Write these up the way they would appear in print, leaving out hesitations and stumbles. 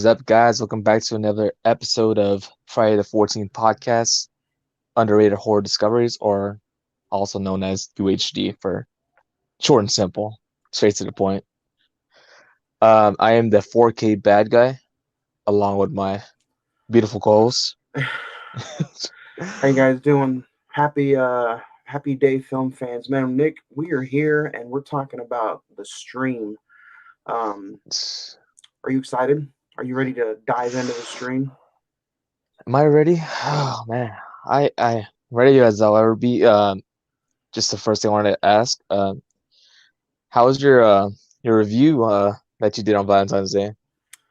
What is up, guys? Welcome back to another episode of Friday the 14th podcast, Underrated Horror Discoveries, or also known as UHD for short and simple, straight to the point. I am the 4K bad guy, along with my beautiful co-host. How you guys doing? Happy day, film fans. Man, Nick, we are here and we're talking about the stream. Um, are you excited? Are you ready to dive into the stream? Am I ready? Oh man, I ready as I'll ever be. Just the first thing I wanted to ask. How was your review that you did on Valentine's Day?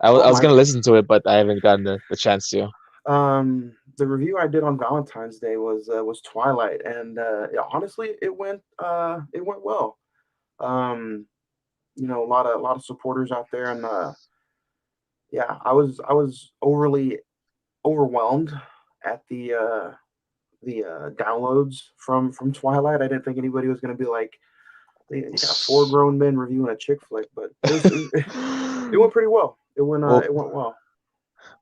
I Oh was my. gonna listen to it, but I haven't gotten the chance to. The review I did on Valentine's Day was Twilight, and yeah, honestly, it went well. Um, a lot of supporters out there, and yeah, I was overly overwhelmed at the downloads from Twilight. I didn't think anybody was going to be like, you got four grown men reviewing a chick flick, but it went pretty well. Well, It went well.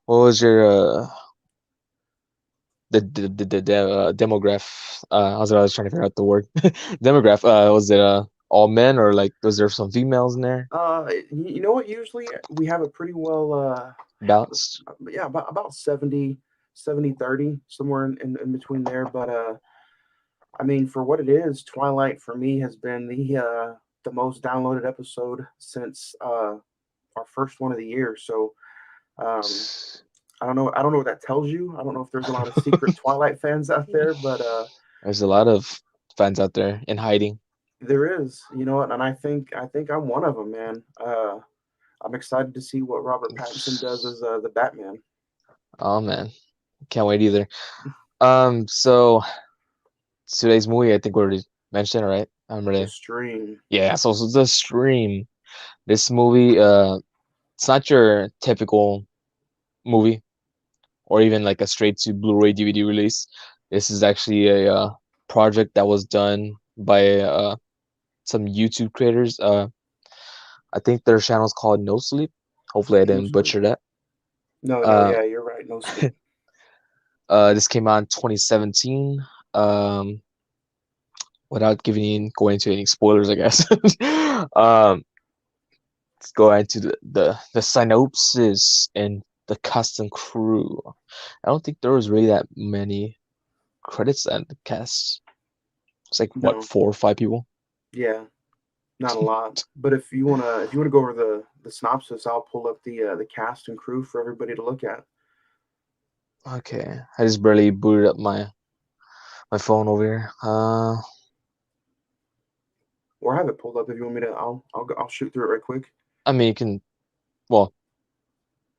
what was your demograph? I was trying to figure out the word. Demograph. Was it all men or like was there some females in there? You know what? Usually we have a pretty well Balanced. yeah, about 70-30, somewhere in between there. But I mean, for what it is, Twilight for me has been the most downloaded episode since our first one of the year. So um, I don't know what that tells you. I don't know if there's a lot of secret Twilight fans out there, but There's a lot of fans out there in hiding. there is. You know what? And I think I'm one of them, man. I'm excited to see what Robert Pattinson does as the Batman. Oh man, can't wait either. So today's movie, I think we already mentioned, right? I'm The ready. stream. Yeah, so the stream. This movie, it's not your typical movie or even like a straight to Blu-ray DVD release. This is actually a project that was done by some YouTube creators. I think their channel is called No Sleep. Hopefully, I No didn't sleep. butcher that. No, no, Uh, yeah, you're right. No sleep. this came out in 2017. Um, without going into any spoilers, I guess. um, let's go into the synopsis and the cast and crew. I don't think there was really that many credits and the cast. It's like what, No, 4 or 5 people? yeah, not a lot. But if you wanna go over the synopsis, I'll pull up the cast and crew for everybody to look at, Okay, I just barely booted up my phone over here. or have it pulled up if you want me to. I'll shoot through it right quick. I mean, you can, well,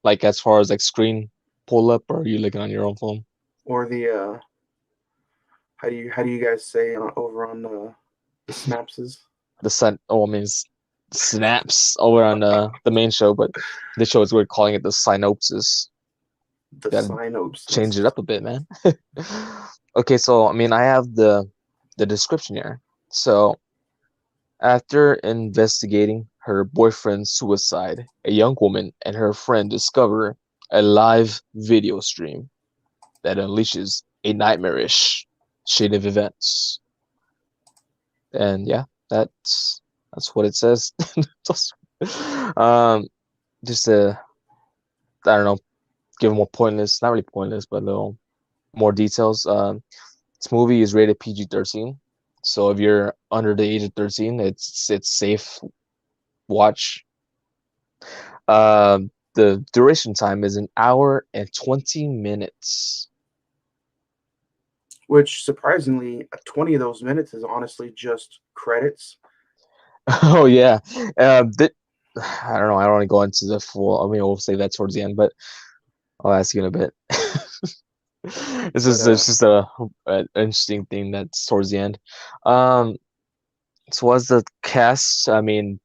like as far as like screen pull up, or are you looking on your own phone? Or the how do you guys say over on the synapses? The sun, oh, I mean, snaps over on the main show, but this show is weird calling it the synopsis. The Gotta change it synopsis. up a bit, man. Okay, so I mean, I have the description here. So after investigating her boyfriend's suicide, a young woman and her friend discover a live video stream that unleashes a nightmarish chain of events. And yeah, that's what it says. um, just to I don't know, give more pointless, not really pointless, but a little more details. This movie is rated PG-13, so if you're under the age of 13, it's safe watch. The duration time is an hour and 20 minutes. Which surprisingly, 20 of those minutes is honestly just credits. Oh yeah. Th I don't know. I don't want to go into the full. I mean, we'll save that towards the end, but I'll ask you in a bit. But It's just a an interesting thing that's towards the end. Um, so as the cast, I mean,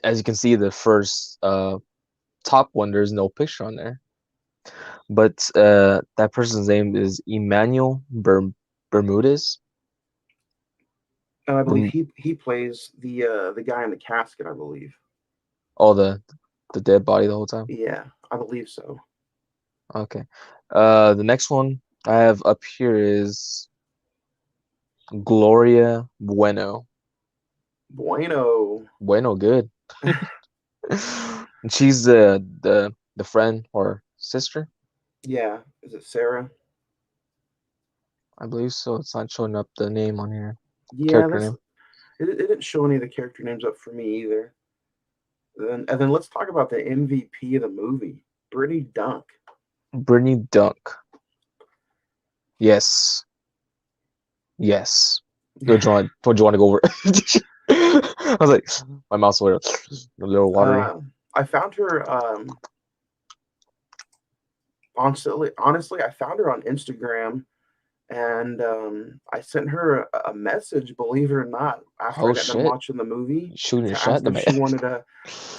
as you can see, the first top one, there's no picture on there, but that person's name is Emmanuel Bermudez. and I believe Berm he plays the guy in the casket. I believe. oh, the dead body the whole time. Yeah. I believe so. Okay. The next one I have up here is Gloria Bueno. Bueno. Bueno, good. And she's the friend or sister, Yeah. Is it Sarah? I believe so. It's not showing up the name on here. Yeah, Character that's name. it didn't show any of the character names up for me either. And then let's talk about the MVP of the movie, Brittany Dunk. Brittany Dunk. Yes. Yes. Would you want to go over? I was like, my mouth's a little watery. I found her honestly, I found her on Instagram, and I sent her a message, believe it or not, after I Oh got done shit. watching the movie Shooting your to shot ask to if me. she wanted to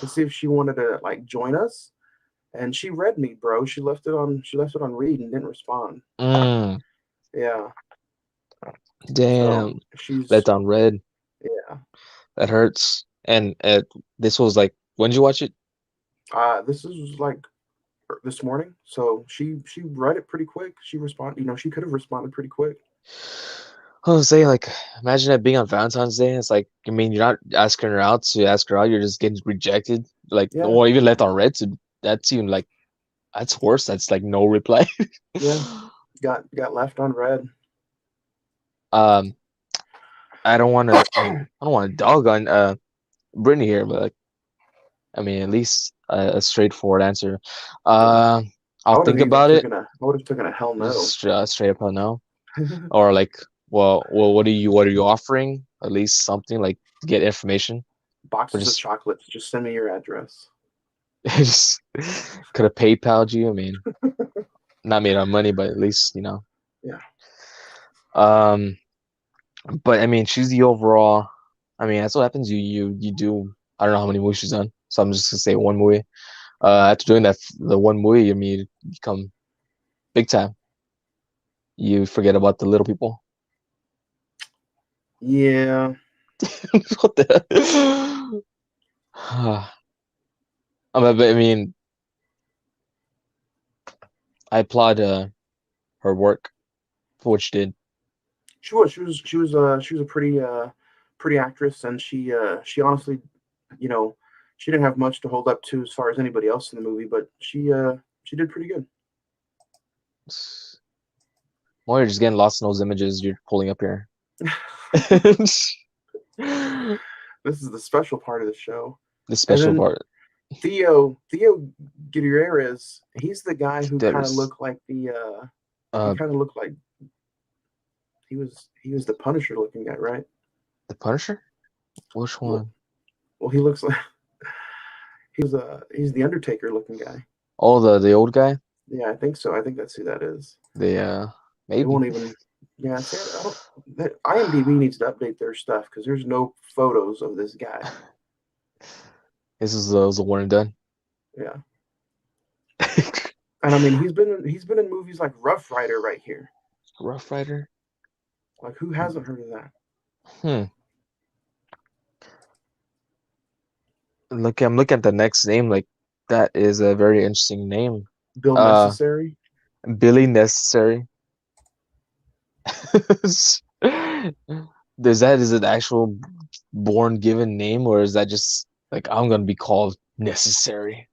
see if she wanted to like join us, and she read me, bro. She left it on read and didn't respond. Mm, Yeah, so damn. Let she's down red. yeah. That hurts. And this was like, when did you watch it? This is like this morning, so she read it pretty quick. She responded, she could have responded pretty quick. I was saying, like, imagine that being on Valentine's Day. It's like, I mean, you're not asking her out to ask her out. You're just getting rejected. Like, Yeah, or even left on red. To that's even like, that's worse. That's like no reply. yeah, got left on red. Um, I don't want to. I mean, I don't want to dog on Brittany here, but like, I mean, at least a straightforward answer. Yeah, Uh, I'll I would have think even about it. taken a I would have taken a hell no. Just straight up a no. Or like, well, what are you offering? At least something like to get information, or Boxes of just chocolates. Just send me your address. just could have PayPal'd you. I mean, not made on money, but at least, you know. Yeah. Um, but I mean, she's the overall. I mean, that's what happens. You do. I don't know how many movies she's done, so I'm just gonna say one movie. After doing that, the one movie, I mean, you become big time. You forget about the little people. Yeah. What the? I mean, I applaud her work for what she did. She was a pretty actress, and she honestly, you know, she didn't have much to hold up to as far as anybody else in the movie, but she did pretty good. Well, you're just getting lost in those images you're pulling up here. This is the special part of the show. The And special then part. Theo Gutierrez, he's the guy who That kind of is looked like he uh kind of looked like he was the Punisher looking guy, right? the Punisher? Which Well, one? well, he looks like he's the Undertaker looking guy. Oh, the old guy? Yeah, I think so. I think that's who that is. The It maybe. won't even. Yeah, see, I don't. IMDb needs to update their stuff because there's no photos of this guy. This is was a one and done. Yeah, and I mean he's been in movies like Rough Rider right here. Rough Rider? Like who hasn't heard of that? Hmm. I'm looking at the next name. Like that is a very interesting name. Bill Uh, Necessary. Billy Necessary. Is it actual born given name, or is that just like I'm gonna be called Necessary?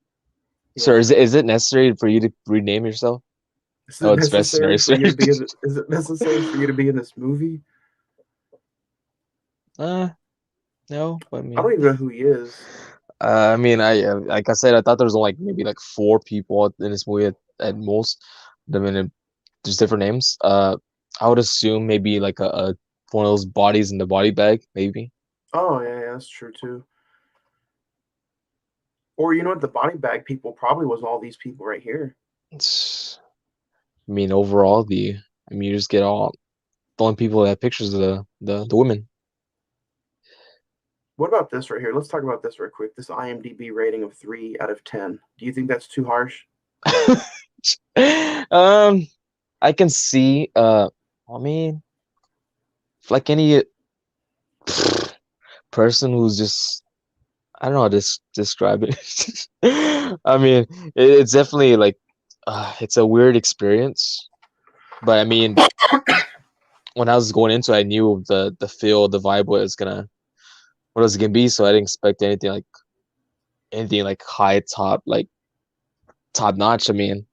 Sir, Yeah. is it necessary for you to rename yourself? Is Oh, it it's necessary veterinary, for sir. you to be in? Is it necessary for you to be in this movie? uh, no, I I don't mean, even know who he is. like I said, I thought there was only like maybe like four people in this movie at most. I mean, there's different names. I would assume maybe like a one of those bodies in the body bag, maybe. Oh yeah, yeah, that's true too. Or you know what? The body bag people probably was all these people right here. It's, I mean, overall, I mean, you just get all the only people that have pictures of the women. What about this right here? Let's talk about this real quick. This IMDb rating of 3 out of 10. Do you think that's too harsh? Um, I can see. I mean, like any person who's just, I don't know how to describe it. I mean, it's definitely like it's a weird experience, but I mean, when I was going into it, I knew the feel, the vibe was gonna what it was gonna be, so I didn't expect anything like high top notch. I mean,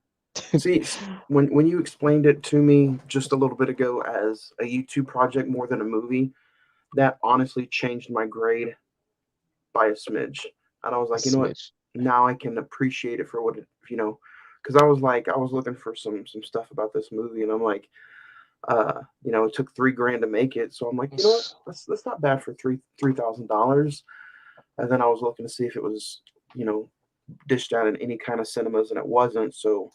See, when you explained it to me just a little bit ago as a YouTube project more than a movie, that honestly changed my grade by a smidge. And I was a like, you know what? smidge. Now I can appreciate it for what it, because I was like, I was looking for some stuff about this movie, and I'm like, it took 3 grand to make it, so I'm like, you know what? That's not bad for $3,000. And then I was looking to see if it was, you know, dished out in any kind of cinemas, and it wasn't. So,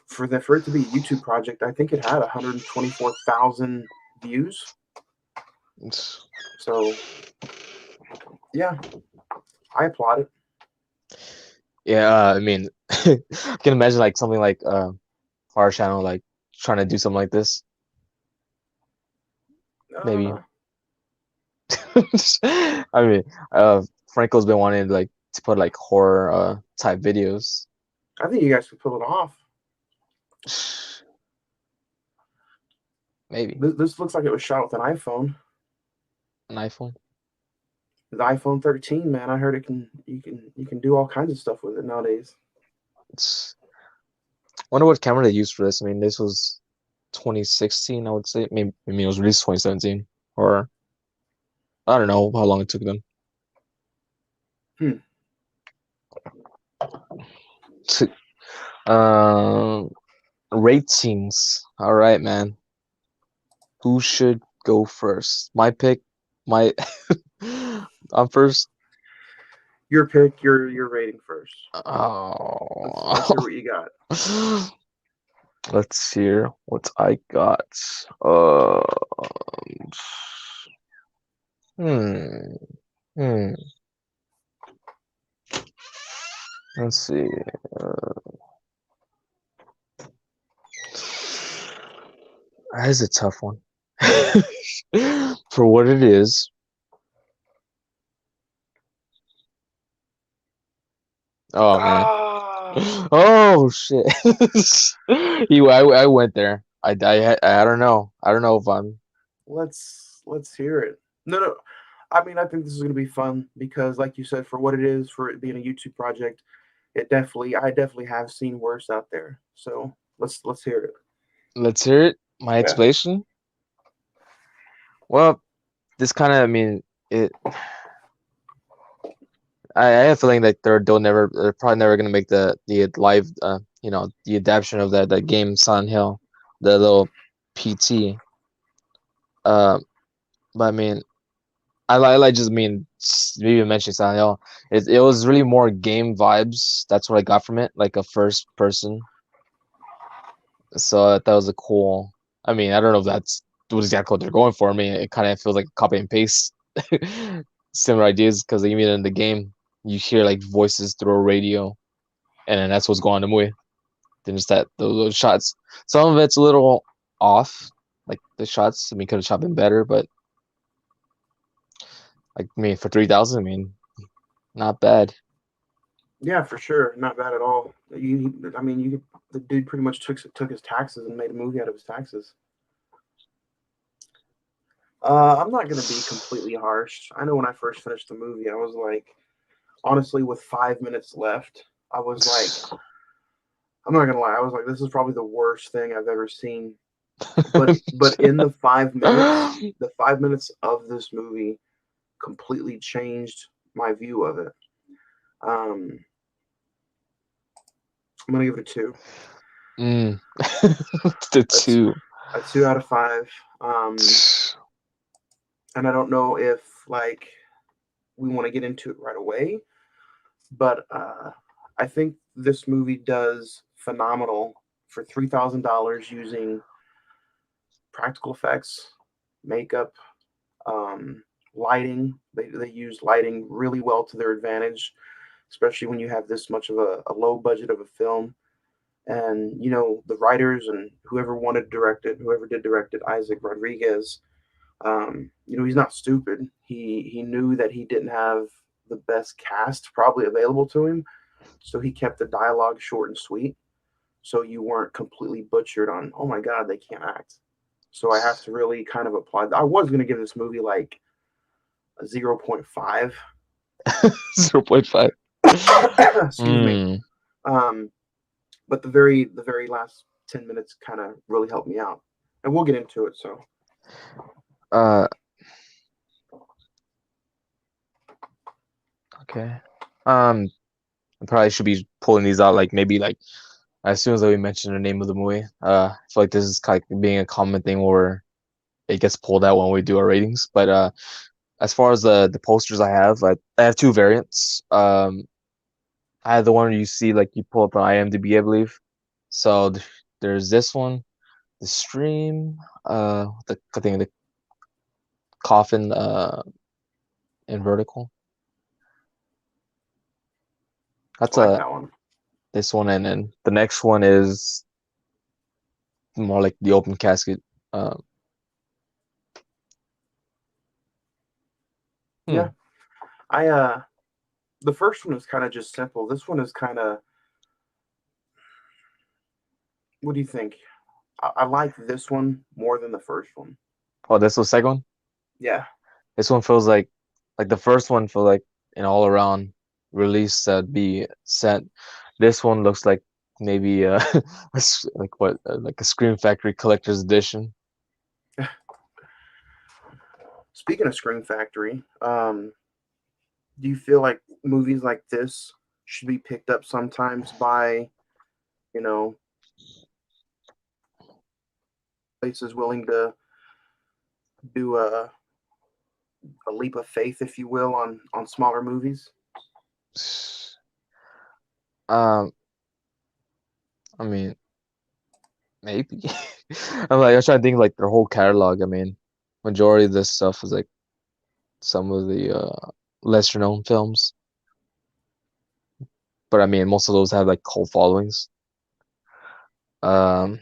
for it to be a YouTube project, I think it had 124,000 views. So yeah, I applaud it. Yeah, I mean, I can imagine like something like Horror Channel like trying to do something like this, maybe. Uh, I mean, Franco's been wanting to put like horror type videos. I think you guys could pull it off. Maybe This looks like it was shot with an iPhone. an iPhone. The iPhone 13, man. I heard you can do all kinds of stuff with it nowadays. It's, wonder what camera they used for this. I mean, this was 2016, I would say. Maybe it was released 2017, or I don't know how long it took them. Hmm. Um, Ratings. All right, man. Who should go first? My pick. My I'm first. Your pick. Your rating first. Let's hear Oh. what you got. Let's hear what I got. Um, hmm. Hmm. Let's see. That is a tough one. For what it is. Oh man. Ah, Oh shit. I went there. I don't know. I don't know if I'm. let's hear it. No, no. I mean, I think this is going to be fun because, like you said, for what it is, for it being a YouTube project, I definitely have seen worse out there. So let's hear it. Let's hear it. My Yeah. explanation. Well, this kind of. I mean, it. I have a feeling that they're probably never gonna make the live the adaptation of that game Silent Hill, the little PT. Uh, but I mean, I just mean maybe mentioning Silent Hill. It was really more game vibes. That's what I got from it, like a first person. So that was a cool. I mean, I don't know if that's what exactly what they're going for. I mean, it kind of feels like copy and paste similar ideas because even in the game you hear like voices through a radio, and then that's what's going on in the movie. Then just those shots. Some of it's a little off, like the shots. I mean, could have shot been better, but like I mean, for 3,000, I mean, not bad. Yeah, for sure. Not bad at all. I mean, the dude pretty much took his taxes and made a movie out of his taxes. I'm not gonna be completely harsh. I know when I first finished the movie, I was like, honestly, with 5 minutes left, I was like, I'm not gonna lie, I was like, this is probably the worst thing I've ever seen. But in the 5 minutes of this movie completely changed my view of it. Um, I'm gonna give it a two. Mm. The A, t- two. a 2 out of 5. Um, and I don't know if like we want to get into it right away, but I think this movie does phenomenal for $3,000 using practical effects, makeup, um, lighting. They use lighting really well to their advantage, especially when you have this much of a low budget of a film. And the writers and whoever wanted to direct it, whoever did direct it, Isaac Rodriguez. He's not stupid. He knew that he didn't have the best cast probably available to him. So he kept the dialogue short and sweet. So you weren't completely butchered on, oh my God, they can't act. So I have to really kind of apply. I was going to give this movie like a 0.5. 0.5. Excuse me. Hmm. Um, but the very last 10 minutes kind of really helped me out, and we'll get into it. So Uh, okay. Um, I probably should be pulling these out like maybe like as soon as we mention the name of the movie. I feel like this is kind of being a common thing where it gets pulled out when we do our ratings. But as far as the posters I have two variants. I have the one where you see like you pull up on IMDb, I believe. So there's this one, the stream, the I think the coffin, in vertical. I That's like a that one. this one, and then the next one is more like the open casket. Um, Yeah, hmm. I the first one is kind of just simple. This one is kind of, what do you think? I like this one more than the first one. Oh, this was the second one. Yeah, This one feels like the first one felt like an all around release that'd be sent. This one looks like maybe like what like a Scream Factory collector's edition. speaking of Scream Factory, do you feel like movies like this should be picked up sometimes by, you know, places willing to do a leap of faith, if you will, on smaller movies? Um, I mean, maybe. I'm trying to think like their whole catalog. I mean, majority of this stuff is like some of the lesser known films, but I mean, most of those have like cult followings. Um,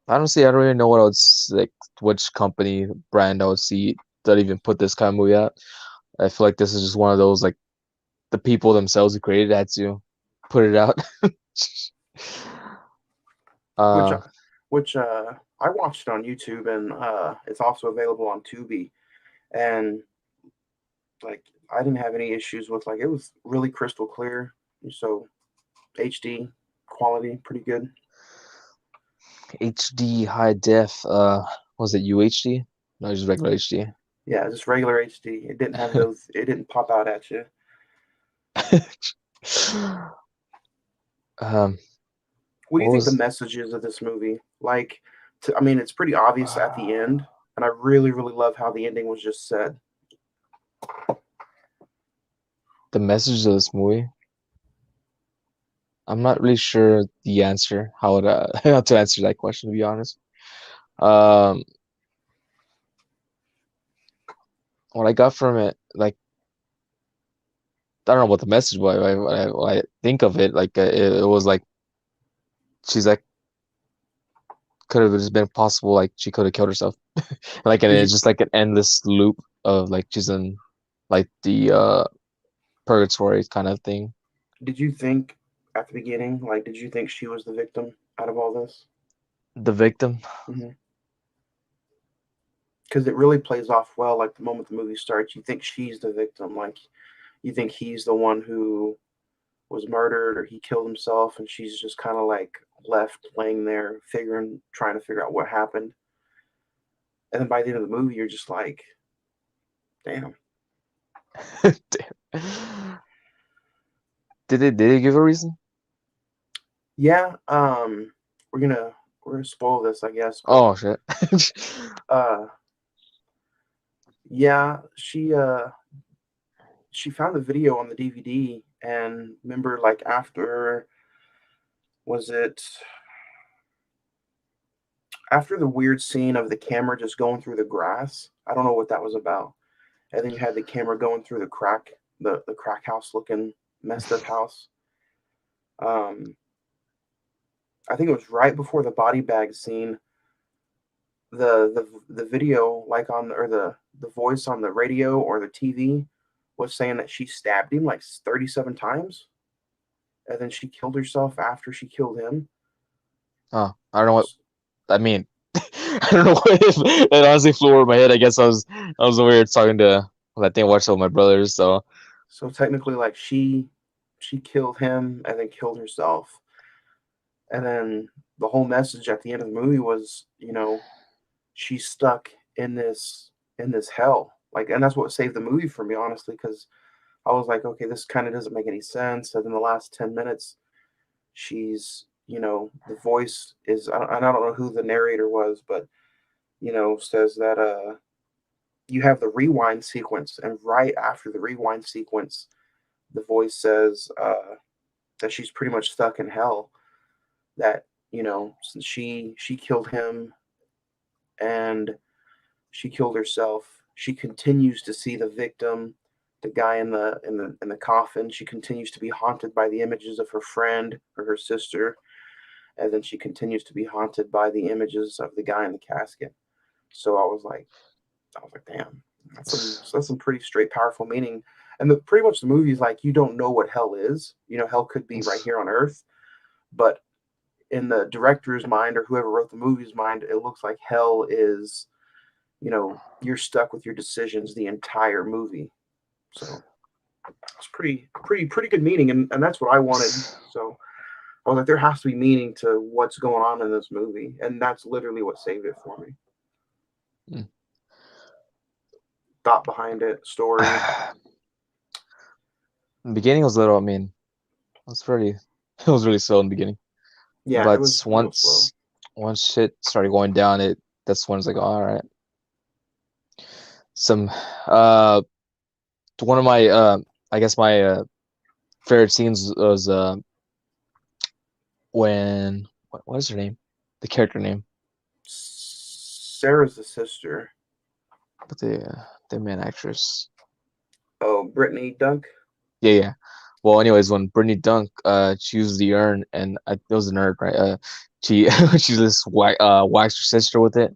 Honestly, I don't really know what I would like, which company brand I would see that even put this kind of movie out. I feel like this is just one of those like the people themselves who created it had to put it out. Which Uh, which I watched on YouTube, and it's also available on Tubi. And like I didn't have any issues with, like, it was really crystal clear. So HD quality, pretty good. HD high def. Was it UHD? No, just regular HD. Yeah, just regular HD. It didn't have those. It didn't pop out at you. Um, What do what you think the was message is of this movie? Like, I mean, it's pretty obvious at the end, and I really, really love how the ending was just said. the message of this movie? I'm not really sure the answer, how how to answer that question, to be honest. Um, what I got from it, like I don't know what the message was. When I think of it, like it was like she's like could have just been possible, like she could have killed herself, like and Did it's you just like an endless loop of like she's in like the purgatory kind of thing. did you think at the beginning, like, did you think she was the victim out of all this? The victim. Because it really plays off well. Like the moment the movie starts, you think she's the victim. Like you think he's the one who was murdered or he killed himself, and she's just kind of like left laying there, trying to figure out what happened. And then by the end of the movie, you're just like, damn. Damn. Did it give a reason? Yeah. We're gonna spoil this, I guess, but Oh shit. uh, yeah, she found the video on the DVD, and remember, like, after, was it after the weird scene of the camera just going through the grass? I don't know what that was about. And then you had the camera going through the crack house looking messed up house. Um, I think it was right before the body bag scene. The video, like, on, or the voice on the radio or the TV was saying that she stabbed him like 37 times, and then she killed herself after she killed him. Oh, I don't know what I mean. I don't know what it honestly flew over my head. I guess I was over here talking to I think I watched it with my brothers. So So technically, like she killed him and then killed herself, and then the whole message at the end of the movie was, she's stuck in this hell. Like, and that's what saved the movie for me, honestly, because I was like, okay, this kind of doesn't make any sense. And in the last 10 minutes, she's, the voice is, I don't know who the narrator was, but says that you have the rewind sequence, and right after the rewind sequence, the voice says that she's pretty much stuck in hell. That since she killed him and she killed herself, she continues to see the victim, the guy in the coffin. She continues to be haunted by the images of her friend or her sister, and then she continues to be haunted by the images of the guy in the casket. So I was like, damn, that's some pretty straight, powerful meaning. And pretty much the movie is like you don't know what hell is. Hell could be right here on Earth, but in the director's mind or whoever wrote the movie's mind, it looks like hell is, you're stuck with your decisions the entire movie. So it's pretty good meaning, and that's what I wanted. So I was like, there has to be meaning to what's going on in this movie, and that's literally what saved it for me. mm. Thought behind it, story. The beginning was a little. I mean, it was pretty. It was really slow in the beginning, Yeah, it but was real slow. once shit started going down, that's when it's like, all right, some uh one of my I guess my favorite scenes was when what is her name? The character name, Sarah's the sister. but the main actress. Oh, Brittany Dunk. Yeah, yeah. Well, anyways, when Brittany Dunk she used the urn and it was a nerd, right? She she just waxed her sister with it.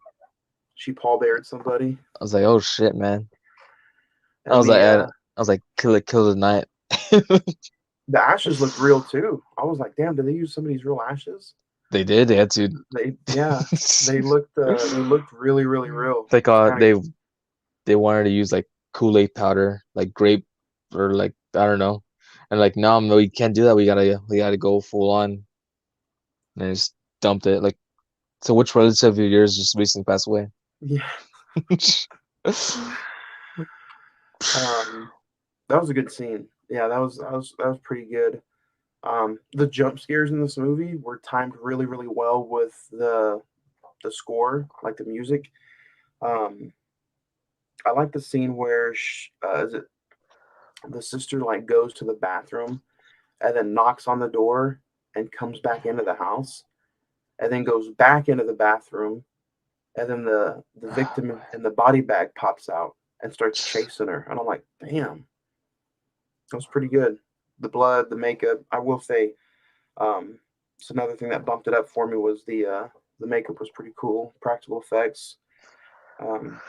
She Paul Bared somebody, I was like, oh shit, man. I and was like, the I was like, kill it, kill the night. the ashes looked real too. I was like, damn, did they use somebody's real ashes? They did. They had to. Yeah, they looked really really real. Like It was kind of they wanted to use like Kool-Aid powder, like grape or like I don't know, and like no, no, we can't do that. We gotta go full on, and I just dumped it. Like, so which relative of yours just recently passed away? yeah. Um, that was a good scene. Yeah, that was pretty good. The jump scares in this movie were timed really really well with the score, like the music. Um, I like the scene where is it the sister like goes to the bathroom and then knocks on the door and comes back into the house and then goes back into the bathroom, and then the victim in the body bag pops out and starts chasing her, and I'm like, damn, that was pretty good. The blood, the makeup. I will say, it's another thing that bumped it up for me was the makeup was pretty cool, practical effects. Um,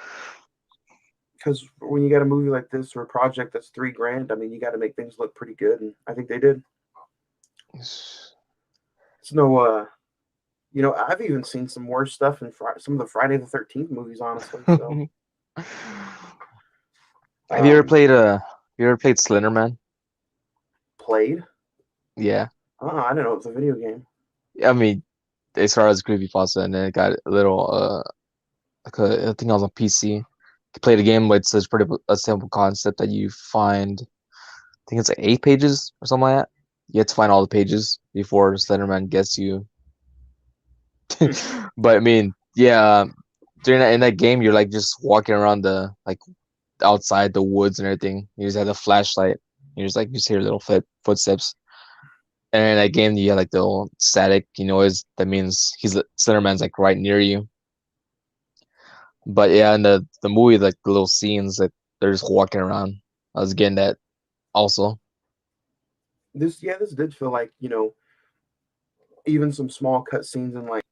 because when you got a movie like this or a project that's 3 grand, I mean, you got to make things look pretty good, and I think they did. It's no, I've even seen some worse stuff in some of the Friday the 13th movies, honestly. So, Have you ever um, played Slender Man? played. Yeah. I didn't know it was a video game. I mean, it started as a creepypasta and then it got a little I think I was on PC. You play the game, but it's just pretty a simple concept that you find. I think it's like 8 pages or something like that. You have to find all the pages before Slenderman gets you. Hmm. But I mean, yeah, during that in that game, you're like just walking around the like outside the woods and everything. You just have the flashlight. You just hear little footsteps. And in that game, you have like the little static, noise. That means Slenderman's like right near you. But yeah, in the movie, like the little scenes that they're just walking around. I was getting that also. This did feel like even some small cut scenes in like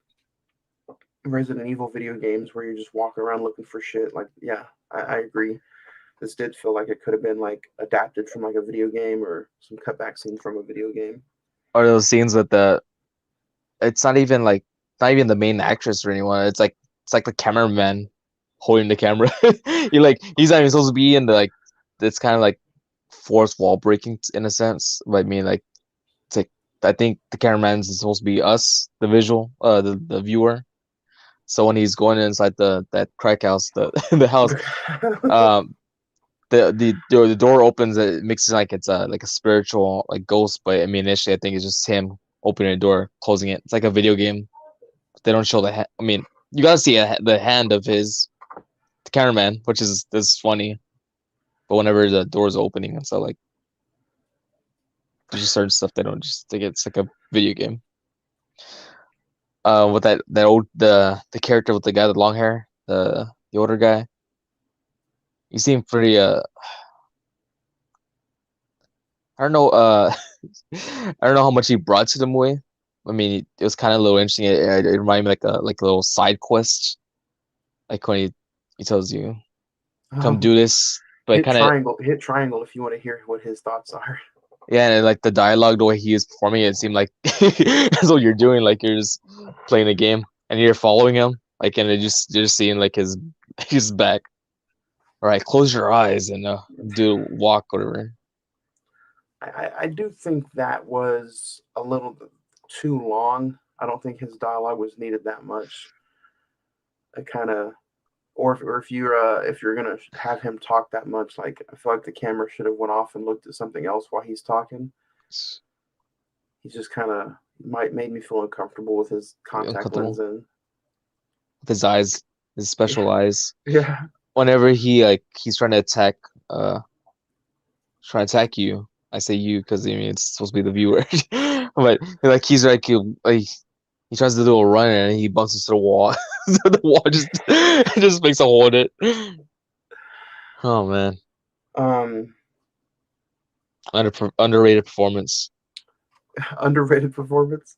Resident Evil video games where you're just walking around looking for shit. Like, yeah, I agree. This did feel like it could have been like adapted from like a video game or some cutback scenes from a video game. Or those scenes with the it's not even the main actress or anyone. It's like the cameraman holding the camera. He's not even supposed to be in the like it's kind of like forced wall breaking in a sense. But I mean like it's like I think the cameraman's is supposed to be us, the visual, the viewer. So when he's going inside the that crack house, the the house, um, the door opens. It makes it like it's a like a spiritual like ghost. But I mean, initially, I think it's just him opening the door, closing it. It's like a video game. They don't show the hand. I mean, you gotta see the hand of his the cameraman, which is funny. But whenever the door's opening and so like there's just certain stuff they don't just think it's like a video game. With that old the character with the guy with long hair, the older guy, he seemed pretty I don't know I don't know how much he brought to the movie. I mean, it was kind of a little interesting. It reminded me like a little side quest, like when he tells you come do um, this, but kind of hit triangle if you want to hear what his thoughts are. yeah, and like the dialogue, the way he was performing it, it seemed like that's what you're doing. Like you're just playing a game and you're following him, like and you're just seeing like his back. All right, close your eyes and do walk whatever. I do think that was a little too long. I don't think his dialogue was needed that much. I kind of, if you're gonna have him talk that much, like I feel like the camera should have went off and looked at something else while he's talking. He's just kind of might made me feel uncomfortable with his contact lens Uncomfortable and with his eyes, his special yeah, eyes. yeah. Whenever he's trying to attack you. I say you because I mean it's supposed to be the viewer, but like he's like he tries to do a run and he bumps into the wall. So the wall just makes a hole in it. Oh man, Um, underrated performance. underrated performance.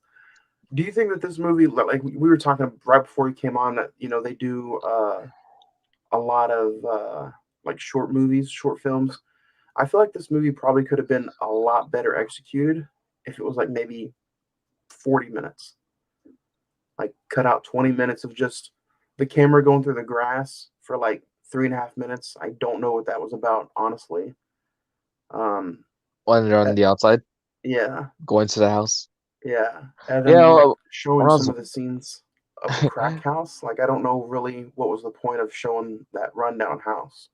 Do you think that this movie, like we were talking right before he came on, that they do a lot of like short movies, short films. I feel like this movie probably could have been a lot better executed if it was like maybe 40 minutes. Like cut out 20 minutes of just the camera going through the grass for like 3.5 minutes. I don't know what that was about, honestly. Um, When they're uh, on the outside, yeah, going to the house. yeah, and Yeah, then like when showing I some was of the scenes of the crack house. Like I don't know really what was the point of showing that rundown house.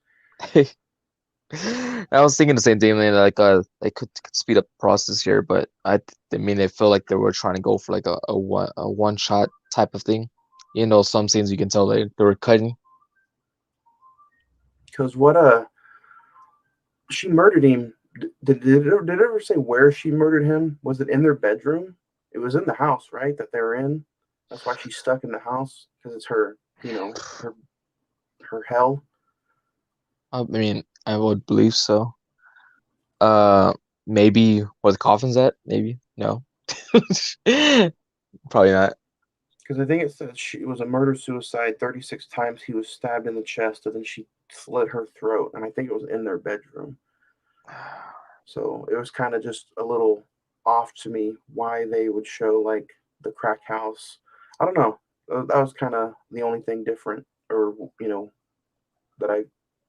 I was thinking the same thing, man. Like, they could speed up the process here, but I mean, they feel like they were trying to go for like a one shot type of thing. You know, some scenes you can tell they were cutting. Because what she murdered him. Did it ever say where she murdered him? Was it in their bedroom? It was in the house, right? That they were in. That's why she's stuck in the house because it's her, her hell. I mean, I would believe so. Uh, maybe where the coffin's at? Maybe no, probably not. Because I think it said it was a murder suicide. 36 times he was stabbed in the chest, and then she slit her throat. And I think it was in their bedroom. So it was kind of just a little off to me why they would show like the crack house. I don't know. That was kind of the only thing different, or that I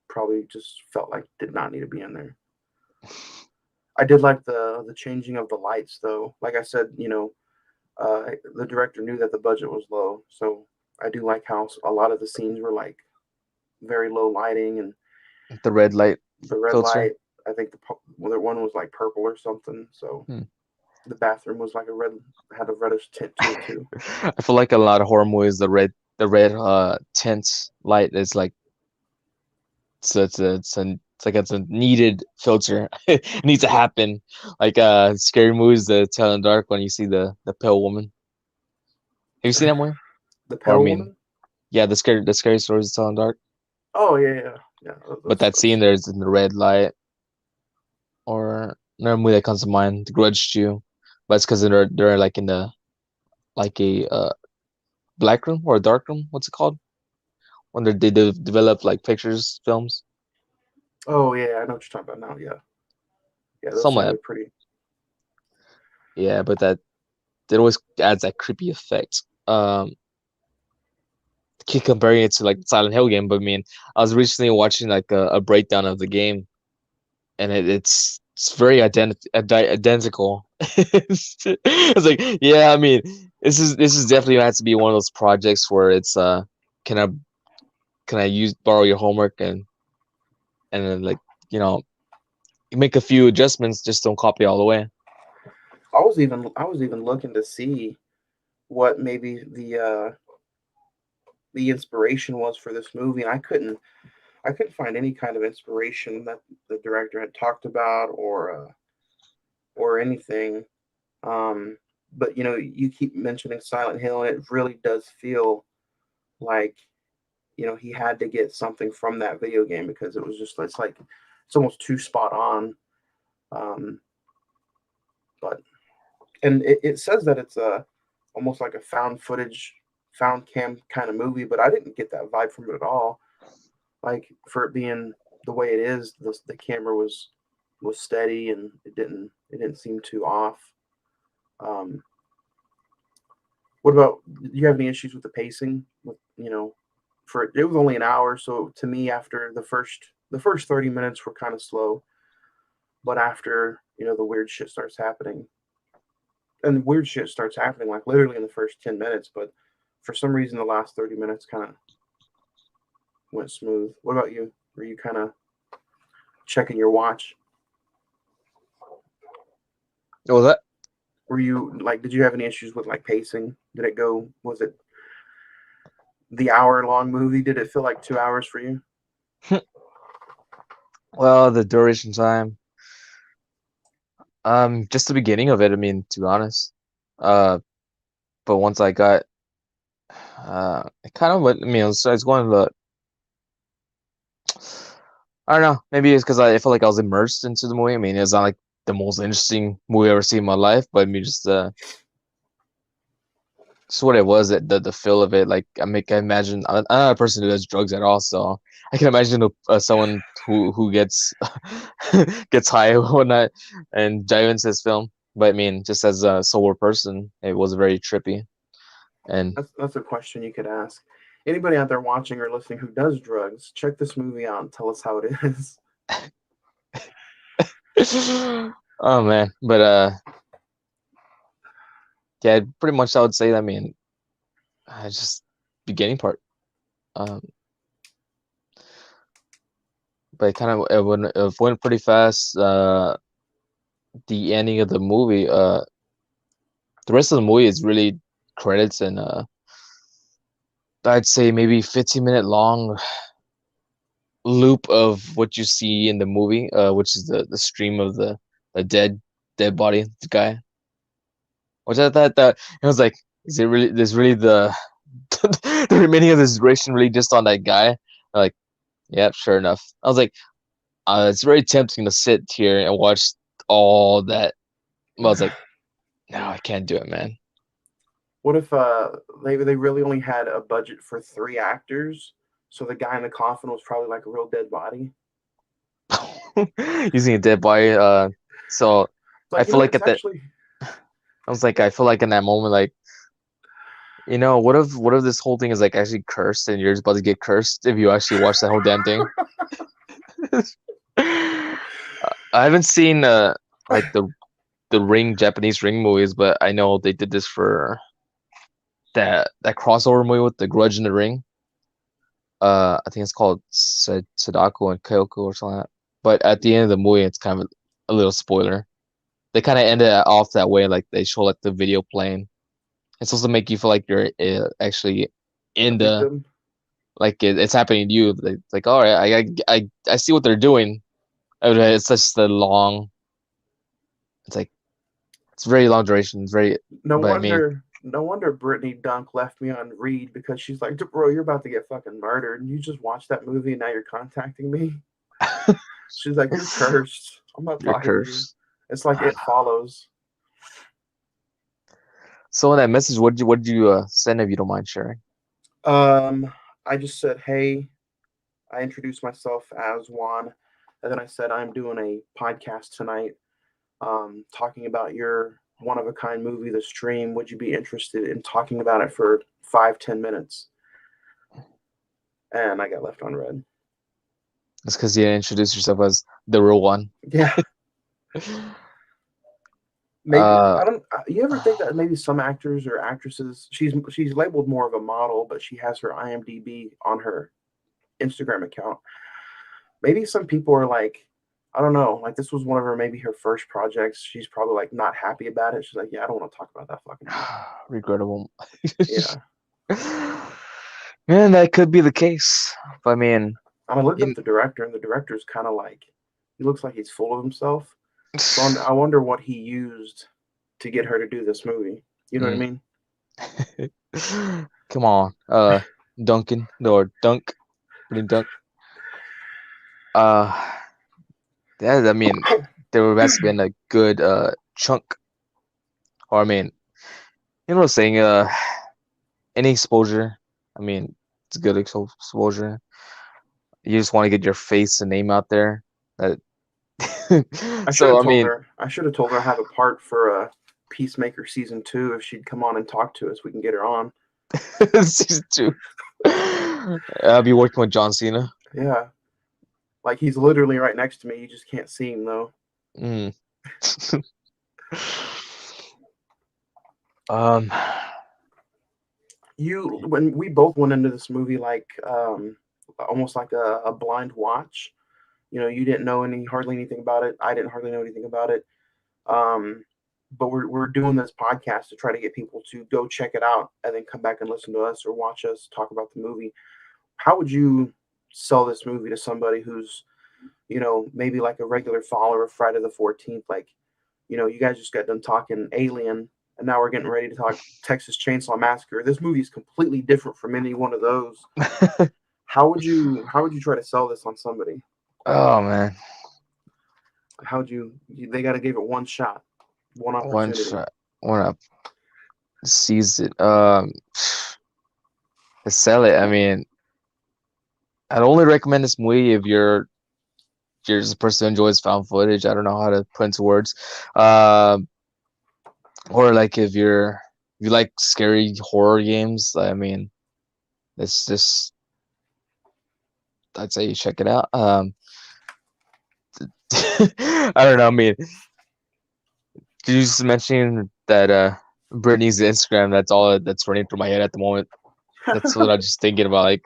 probably just felt like did not need to be in there. I did like the changing of the lights though. Like I said, the director knew that the budget was low, so I do like how a lot of the scenes were like very low lighting and The red light the red filter. light. I think the other one was like purple or something. So Hmm. the bathroom was like had a reddish tint to it too. I feel like a lot of horror movies, the red tint light is like it's a needed filter. It needs to Yeah, happen. Like scary movies, the Tell in the Dark when you see the pale woman. Have you seen that one? the Or I pale mean, woman. yeah, the scary stories of Tell in the Dark. Oh yeah, yeah, yeah. But that scene there's in the red light or another movie that comes to mind, The Grudge too. But it's because they're like in the like a black room or a dark room. What's it called? When they develop like pictures, films. Oh yeah, I know what you're talking about now. Yeah, yeah, those Somewhat, sounded pretty. yeah, but that always adds that creepy effect. Keep comparing it to like Silent Hill game, but I mean, I was recently watching like a breakdown of the game, and it's very identical. It's like, yeah, I mean, this is definitely has to be one of those projects where it's can I can I use borrow your homework and then like you know you make a few adjustments, just don't copy all the way. I was even looking to see what maybe the inspiration was for this movie, and I couldn't find any kind of inspiration that the director had talked about or anything. Um, but you keep mentioning Silent Hill, and it really does feel like he had to get something from that video game because it's almost too spot on. Um, but and it says that it's a almost like a found footage, found cam kind of movie, but I didn't get that vibe from it at all. Like for it being the way it is, the camera was steady and it didn't seem too off. Um, what about do you have any issues with the pacing? With for it was only an hour, so to me, after the first 30 minutes were kind of slow, but after the weird shit starts happening, and weird shit starts happening like literally in the first 10 minutes, but for some reason the last 30 minutes kind of went smooth. What about you? Were you kind of checking your watch? What was that? Were you like, did you have any issues with like pacing? Did it go? Was it the hour long movie? Did it feel like 2 hours for you? Well, the duration time. Just the beginning of it. I mean, to be honest. Uh, but once I got, it kind of went. I mean, I was going to the. I don't know. Maybe it's because I felt like I was immersed into the movie. I mean, it's not like the most interesting movie I've ever seen in my life, but I mean, just what it was, the feel of it. Like I imagine I'm not a person who does drugs at all, so I can imagine someone who gets gets high or whatnot and dive into this film. But I mean, just as a sober person, it was very trippy. And That's a question you could ask anybody out there watching or listening who does drugs. Check this movie out and tell us how it is. oh man, but yeah, pretty much I would say. I mean, just beginning part. Um, but it went pretty fast. The ending of the movie. The rest of the movie is really credits and I'd say maybe 15-minute long loop of what you see in the movie, which is the stream of the dead body, the guy. Which I thought that it was like, is it really? There's really the the remaining of this duration really just on that guy? Like, yeah, sure enough. I was like, it's very tempting to sit here and watch all that. But I was like, no, I can't do it, man. What if they really only had a budget for 3 actors, so the guy in the coffin was probably like a real dead body? Using a dead body. So It's I like feel like it's at that, actually I was like, I feel like in that moment, like, what if this whole thing is like actually cursed and you're just about to get cursed if you actually watch that whole damn thing? I haven't seen like the Ring Japanese Ring movies, but I know they did this for that crossover movie with the Grudge in the Ring. I think it's called Sadako and Kyoko or something like that. But at the end of the movie, it's kind of a little spoiler. They kind of end it off that way, like they show like the video playing. It's supposed to make you feel like you're actually a in the victim. like it's happening to you. Like, all right, I see what they're doing. It's just the long. It's like it's very long duration. It's very, No but I mean, wonder, no wonder Brittany Dunk left me on read because she's like, bro, you're about to get fucking murdered, and you just watched that movie and now you're contacting me. She's like, you're cursed. I'm not you're talking to you. cursed. It's like It Follows. So in that message, what did you send if you don't mind sharing? Um, I just said, hey, I introduced myself as Juan. And then I said, I'm doing a podcast tonight, talking about your one of a kind movie, The Stream. Would you be interested in talking about it for 5-10 minutes? And I got left on red. It's because you didn't introduce yourself as the real one. Yeah, maybe Uh, I don't. You ever think that maybe some actors or actresses, she's labeled more of a model, but she has her IMDb on her Instagram account. Maybe some people are like, I don't know, like this was one of her maybe her first projects. She's probably like not happy about it. She's like, yeah, I don't want to talk about that fucking movie. regrettable. Yeah. Man, that could be the case. But I mean, And I looked up in, the director, and the director's kind of like, he looks like he's full of himself. So I wonder what he used to get her to do this movie. You know what I mm. mean? Come on, Duncan or Dunk, putting Dunk. Uh, yeah, I mean, there has been a good chunk, or I mean, you know what I'm saying, any exposure. I mean, it's good exposure. You just want to get your face and name out there. That I should so have I told mean, her. I should have told her I have a part for Peacemaker season 2. If she'd come on and talk to us, we can get her on. season two. I'll be working with John Cena. Yeah, like he's literally right next to me. You just can't see him though. Mm. Um, You when we both went into this movie like almost like a blind watch. You know, you didn't know hardly anything about it. I didn't hardly know anything about it. Um, but we're doing this podcast to try to get people to go check it out and then come back and listen to us or watch us talk about the movie. How would you sell this movie to somebody who's, maybe like a regular follower of Friday the 14th? Like, you guys just got done talking Alien, and now we're getting ready to talk Texas Chainsaw Massacre. This movie is completely different from any one of those. How would you try to sell this on somebody? oh man, How would they got to give it one shot, one one opportunity. shot, one up, seize it. To sell it. I mean, I'd only recommend this movie if you're just a person who enjoys found footage. I don't know how to put into words. Um, or like if you like scary horror games. I mean, it's just I'd say you check it out. I don't know. I mean, you just mentioned that Brittany's Instagram. That's all that's running through my head at the moment. That's what I'm just thinking about. Like,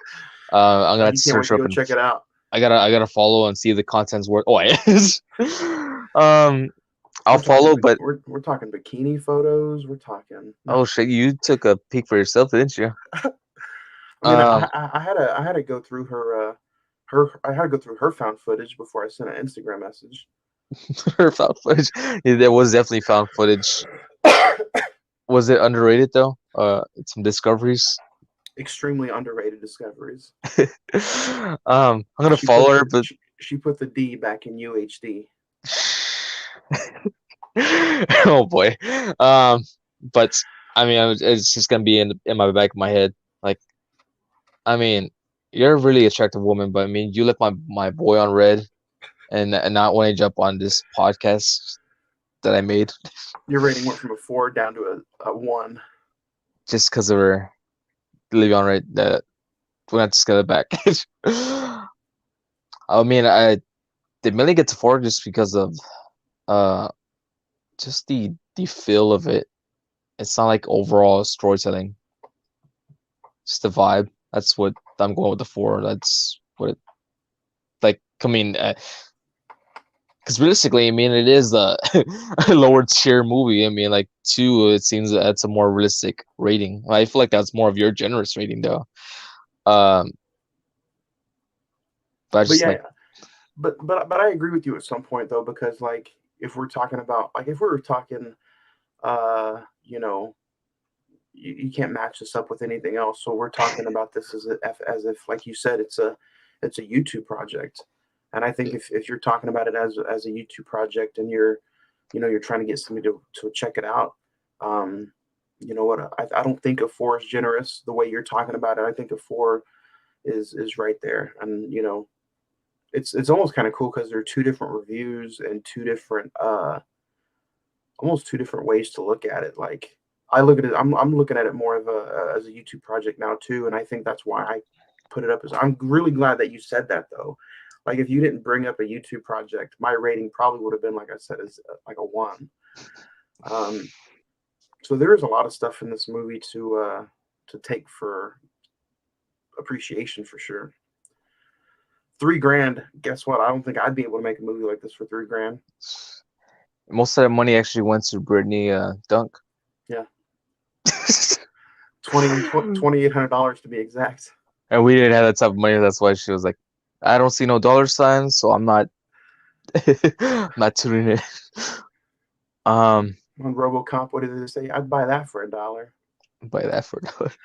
I'm gonna have You to can't search wait her to up go and check it out. I gotta follow and see if the content's worth. Oh, it is. um, I'll We're talking follow, but we're talking bikini photos. We're talking no. oh shit, you took a peek for yourself, didn't you? I mean, Um, I had to go through her I had to go through her found footage before I sent an Instagram message. her found footage. Yeah, there was definitely found footage. Was it underrated though? Some discoveries. Extremely underrated discoveries. I'm gonna follow her, but She put the D back in UHD. oh boy. Um, but I mean, it's just gonna be in my back of my head. Like, I mean, you're a really attractive woman, but I mean, you left my boy on red, and not want to jump on this podcast that I made Your rating went from a 4 down to a 1. just because of her leaving on red. That we're not just gonna back. I mean, I did mainly get to four just because of uh just the feel of it. It's not like overall storytelling, just the vibe. That's what I'm going with the four. That's what it like. I mean, because realistically, I mean, it is a lower tier movie. I mean, like two, it seems that's a more realistic rating. I feel like that's more of your generous rating, though. Um, but I But just yeah, like, but I agree with you at some point though, because like if we're talking about like if we were talking you know, you can't match this up with anything else. So we're talking about this as if like you said, it's a YouTube project. And I think if you're talking about it as a YouTube project and you're trying to get somebody to check it out, um, you know what? I don't think a 4 is generous the way you're talking about it. I think a 4 is right there. And it's almost kind of cool because there are two different reviews and two different almost two different ways to look at it. Like I look at it, I'm looking at it more of a as a YouTube project now too, and I think that's why I put it up as. I'm really glad that you said that though. Like if you didn't bring up a YouTube project, my rating probably would have been like I said, is like a one. Um, so there is a lot of stuff in this movie to take for appreciation for sure. 3 grand. Guess what? I don't think I'd be able to make a movie like this for 3 grand. Most of that money actually went to Brittany Dunk. Yeah, 2,800 to be exact. And we didn't have that type of money. That's why she was like, I don't see no dollar signs, so I'm not not tuning in. Um, On RoboCop, what did they say? I'd buy that for $1. buy that for $1.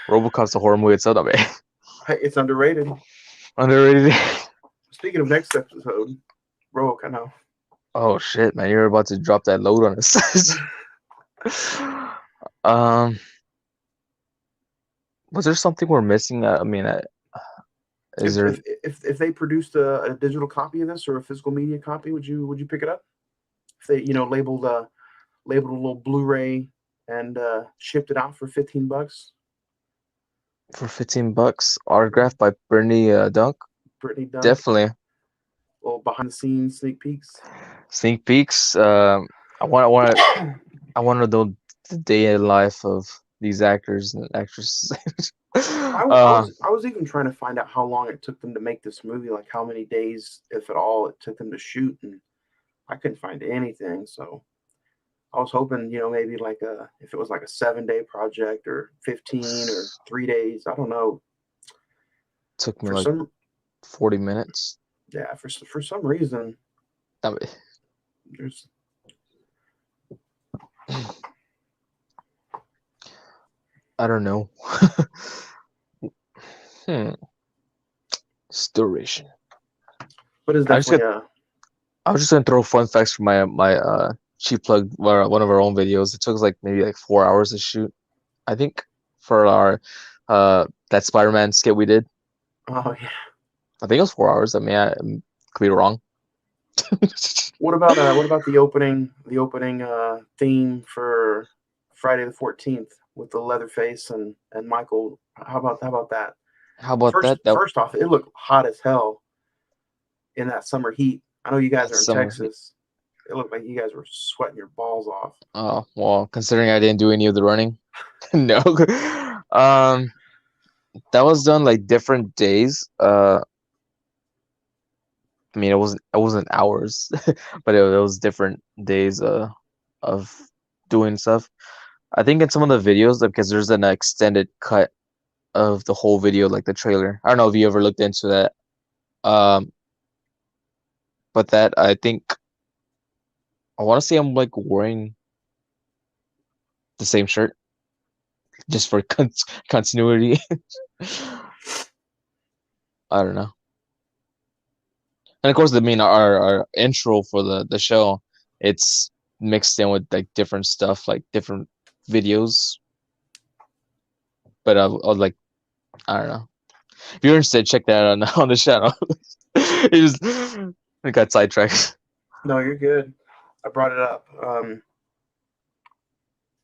RoboCop's a horror movie itself, I mean. Hey, it's underrated. Underrated. Speaking of next episode, RoboCop. No. Oh shit, man! You're about to drop that load on us. um, was there something we're missing? I mean, is If there if if they produced a digital copy of this or a physical media copy, would you pick it up? If they labeled a little Blu-ray and shipped it out for 15 bucks. for $15 autographed by Bernie Dunk? Brittany Dunk, Definitely. little behind the scenes sneak peeks. Sneak peeks. I want to know the day in life of these actors and actresses. I was even trying to find out how long it took them to make this movie, like how many days, if at all, it took them to shoot, and I couldn't find anything. So I was hoping, maybe like if it was like a 7 day project or 15 or 3 days. I don't know. Took me For like some, 40 minutes. yeah, for some reason, I mean, there's I don't know. Hmm. Duration. but it's I just definitely got. I was just gonna throw fun facts for my cheap plug one of our own videos. It took us like maybe like 4 hours to shoot. I think for our that Spider-Man skit we did. oh yeah. I think it was 4 hours. I mean, I could be wrong. What about the opening theme for Friday the 14th with the Leatherface and Michael? How about that? How about First that? That first off, it looked hot as hell in that summer heat. I know you guys that are in summer. Texas. It looked like you guys were sweating your balls off. Oh well, considering I didn't do any of the running, no. Um, that was done like different days. I mean, it wasn't hours, but it was different days of doing stuff. I think in some of the videos, like, because there's an extended cut of the whole video, like the trailer. I don't know if you ever looked into that. Um, but that I think I want to say I'm like wearing the same shirt just for continuity. I don't know. And of course, I mean, our intro for the show, it's mixed in with like different stuff, like different videos. But I was like, I don't know. If you're interested, check that out on the channel. It just I got sidetracked. No, you're good. I brought it up.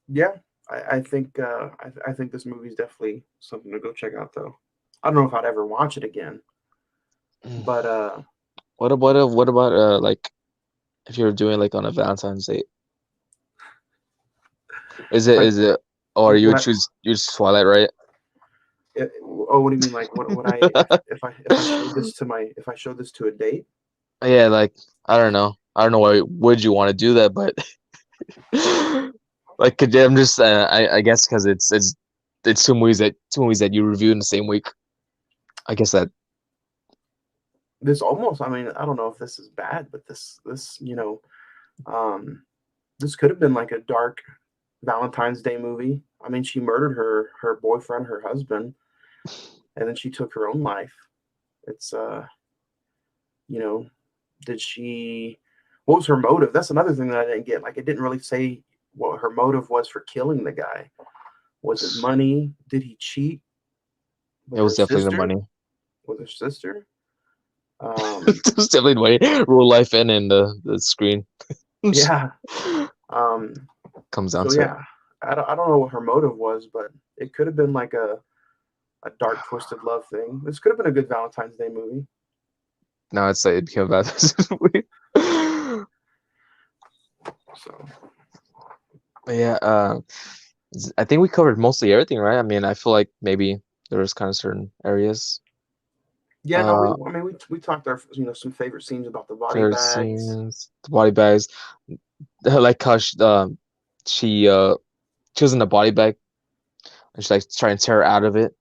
Yeah, I think this movie is definitely something to go check out though. I don't know if I'd ever watch it again, but What about like if you're doing like on a Valentine's date? Is if it I is it or you would would I choose Twilight, right? oh, what do you mean? Like, what would I if I showed this to my if I showed this to a date? Yeah, like I don't know. I don't know why would you want to do that, but like I'm just I guess because it's two movies that you review in the same week. I guess that This almost, I mean, I don't know if this is bad, but this um, this could have been like a dark Valentine's Day movie. I mean, she murdered her boyfriend, her husband, and then she took her own life. It's you know, did she? What was her motive? That's another thing that I didn't get. Like, it didn't really say what her motive was for killing the guy. Was it money? Did he cheat it with her was definitely the sister? money. With her sister? There's definitely way real life and in the screen Yeah. Um, comes down so to it. yeah, I don't know what her motive was, but it could have been like a dark, twisted love thing. This could have been a good Valentine's Day movie. Now it's like it became about this movie. So But yeah, I think we covered mostly everything, right? I mean, I feel like maybe there was kind of certain areas. yeah, no, Uh, I mean we talked our some favorite scenes about the body favorite bags. scenes, the body bags. I like how she she was in the body bag and she like trying to tear her out of it.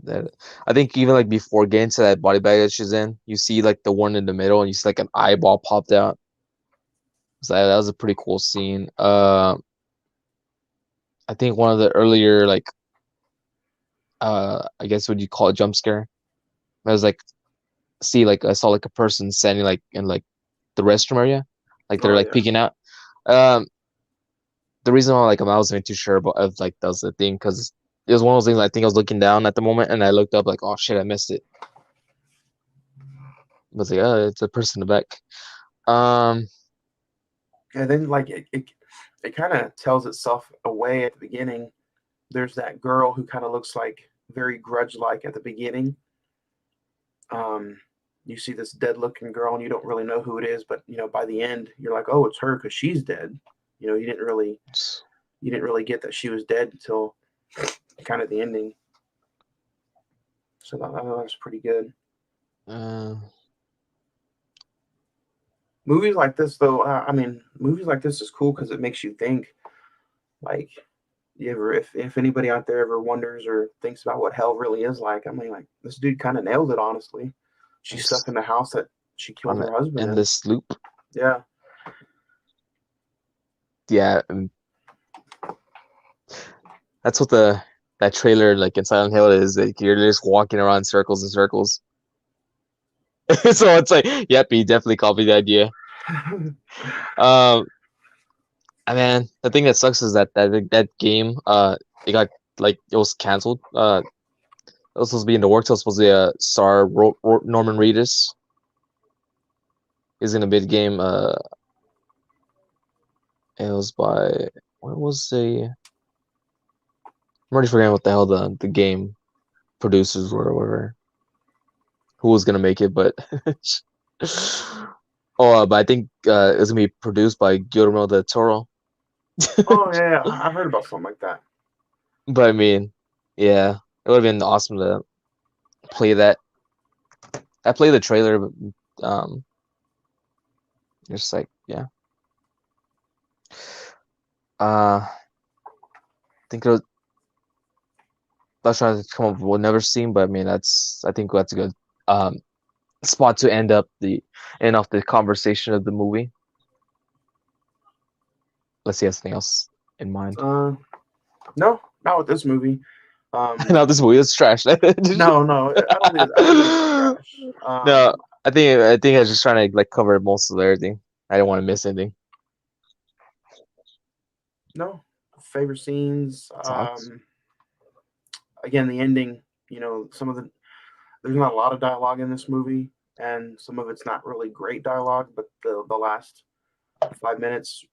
That I think even like before getting to that body bag that she's in, you see like the one in the middle and you see like an eyeball popped out. So that was a pretty cool scene. I think one of the earlier like I guess what you call it jump scare. I was like see like I saw like a person standing like in like the restroom area, like they're Oh like yeah. peeking out. Um, the reason why like I wasn't too sure about if like that was the thing because it was one of those things I think I was looking down at the moment and I looked up like oh shit I missed it. I was like oh it's a person in the back. Um, And then like it kind of tells itself away at the beginning. There's that girl who kind of looks like very grudge like at the beginning. Um, you see this dead looking girl and you don't really know who it is, but by the end you're like, oh, it's her because she's dead. You didn't really get that she was dead until kind of the ending. So that was pretty good. uh, Movies like this, though, I mean, movies like this is cool because it makes you think. Like, if anybody out there ever wonders or thinks about what hell really is like, I mean, like this dude kind of nailed it. Honestly, she's stuck just in the house that she killed on an her husband in. endless loop. Yeah, Yeah, that's what the that trailer like in Silent Hill is. Like you're just walking around circles and circles. So it's like, yep, he definitely copied the idea. Um, I mean, the thing that sucks is that game, it got like it was canceled. It was supposed to be in the works. It was supposed to be a star Norman Reedus is in a big game. It was by what was the I'm already forgetting what the hell the game producers were or whatever. Who was gonna make it, but oh, but I think it's gonna be produced by Guillermo del Toro. oh yeah, I've heard about something like that. But I mean, yeah, it would have been awesome to play that. I played the trailer, but just like yeah. I think I was trying to come up with what never seen, but I mean I think that's a good um spot to end off the conversation of the movie. Let's see, something else in mind. Uh, no, not with this movie. Um, Now this movie is trash. no, no, I don't think it's trash. No, I think I was just trying to like cover most of everything. I didn't want to miss anything. No, favorite scenes. Thoughts? Again, the ending. Some of the there's not a lot of dialogue in this movie, and some of it's not really great dialogue. But the last 5 minutes,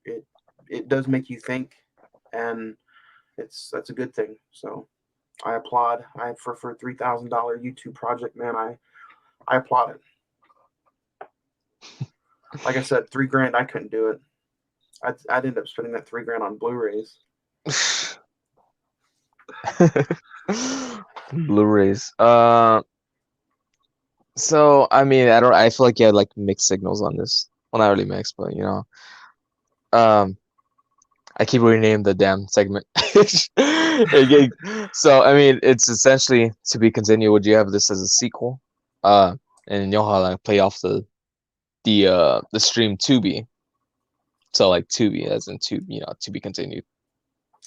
it does make you think, and that's a good thing. So I applaud. I for $3,000 YouTube project, man. I applaud it. Like I said, 3 grand, I couldn't do it. I'd end up spending that 3 grand on Blu-rays. Blu-rays. So I mean, I feel like you had like mixed signals on this. Well, not really mixed, but you know, um, I keep renaming the damn segment. Okay, so I mean, it's essentially to be continued. Would you have this as a sequel? And you'll have like play off the stream Tubi. So like Tubi as in to be continued.